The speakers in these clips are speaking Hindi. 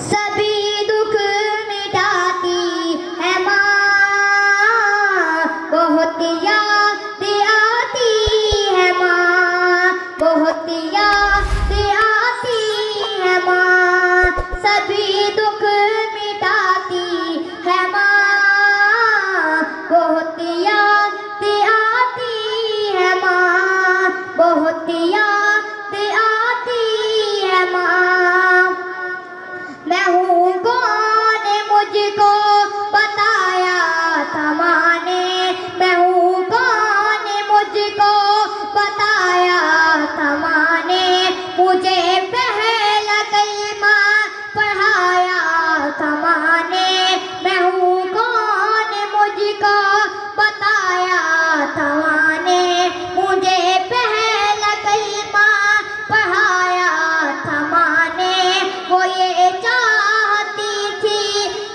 सभी दुख मिटाती है माँ, बहुत याद आती है माँ, बहुत याद आती है माँ, सभी दुख मिटाती है माँ, बहुत याद आती है माँ, बहुत याद आती है माँ। मैं हूँ कौन मुझको बताया था माँ ने, मैं हूँ कौन मुझको बताया था माँ ने, मुझे पहला कलमा पढ़ाया था माँ ने। मैं हूँ कौन मुझको बताया था माँ ने, मुझे पहला कलमा पढ़ाया था माँ ने। वो ये चाहती थी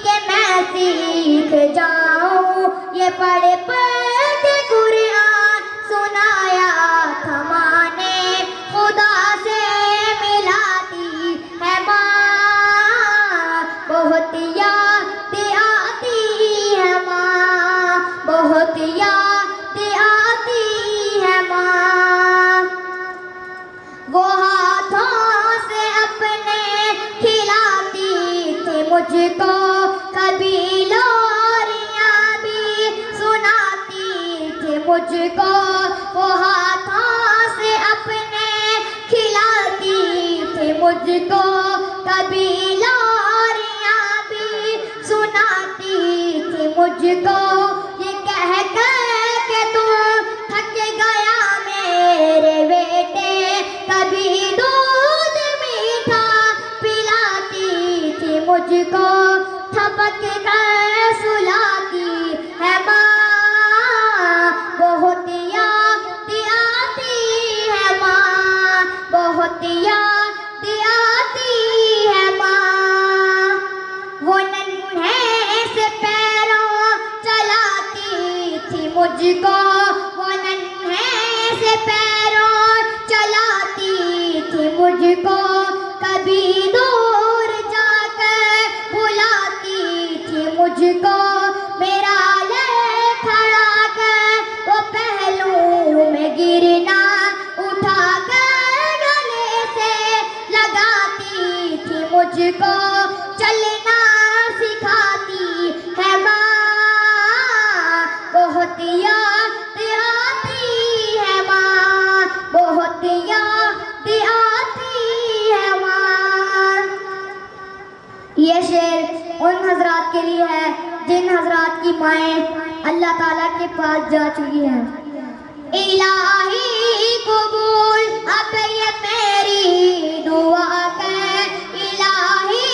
कि मैं सीख जाऊं, ये पढ़ पढ़ के कुरान सुनाया था माँ ने। खुदा से मिलाती है माँ, बहुत याद आती है माँ, बहुत याद आती है माँ। वो हाथों से अपने खिलाती थी मुझको, कभी लोरियां भी सुनाती थी मुझको। वो हाथों से अपने खिलाती थी मुझको, कभी लोरियां भी सुनाती थी मुझको। ये कह कर के तू थक गया मेरे बेटे, कभी दूध मीठा पिलाती थी मुझको, थपक कर सुलाती है माँ, बहुत याद आती है माँ, बहुत याद आती है माँ। वो नन्हे से पैरों चलाती थी मुझको, वो नन्हे से पैरों चलाती थी मुझको, कभी दूर जाकर बुलाती थी मुझको। मेरा ले खड़ा कर वो पहलू में गिरना उठा कर गले से लगाती थी मुझको, चलना सिखाती है माँ, बहुत याद आती है माँ, बहुत याद आती है माँ। ये शेर उन हजरात के लिए है जिन हजरात की माएँ अल्लाह ताला के पास जा चुकी हैं। इलाही कबूल अब ये मेरी दुआ कर, इलाही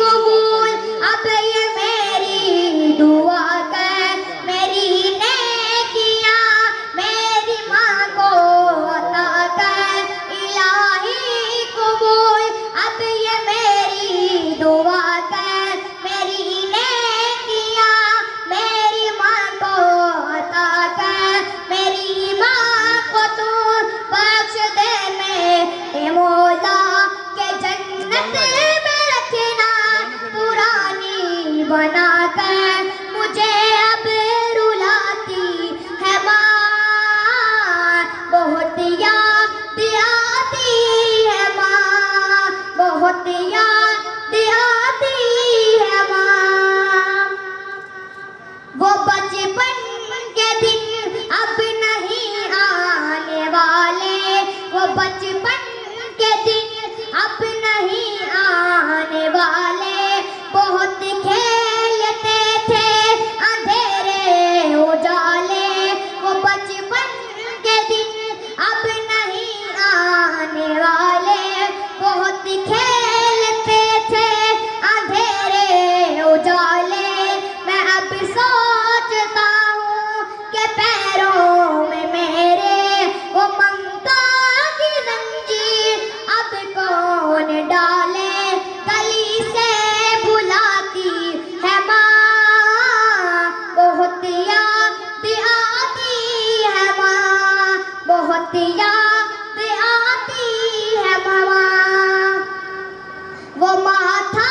कबूल अब ये मेरी दुआ कर, मेरी नेकियां मेरी माँ को अता कर। इलाही कबूल अब ये मेरी दुआ कर, मेरी नेकियां मेरी माँ को अता कर। मेरी माँ को तू बख्श दे मेरे मौला, के जन्नत में रखना पुरानी बना कर। मुझे अब रुलाती है माँ, बहुत याद आती है माँ, बहुत याद आती है माँ। वो बचपन के दिन अब नहीं आने वाले, वो बचपन के दिन अब नहीं आने वाले। बहुत खेलते थे अंधेरे उजाले, वो बचपन के दिन अब नहीं आने वाले। बहुत खेलते थे अंधेरे उजाले, मैं अब सोचता हूँ कि पैरों में मेरे वो ममता की जंजीर अब कौन डाले। गली से बुलाती है माँ, बहुत याद आती है माँ, बहुत याद आती है माँ। वो माथा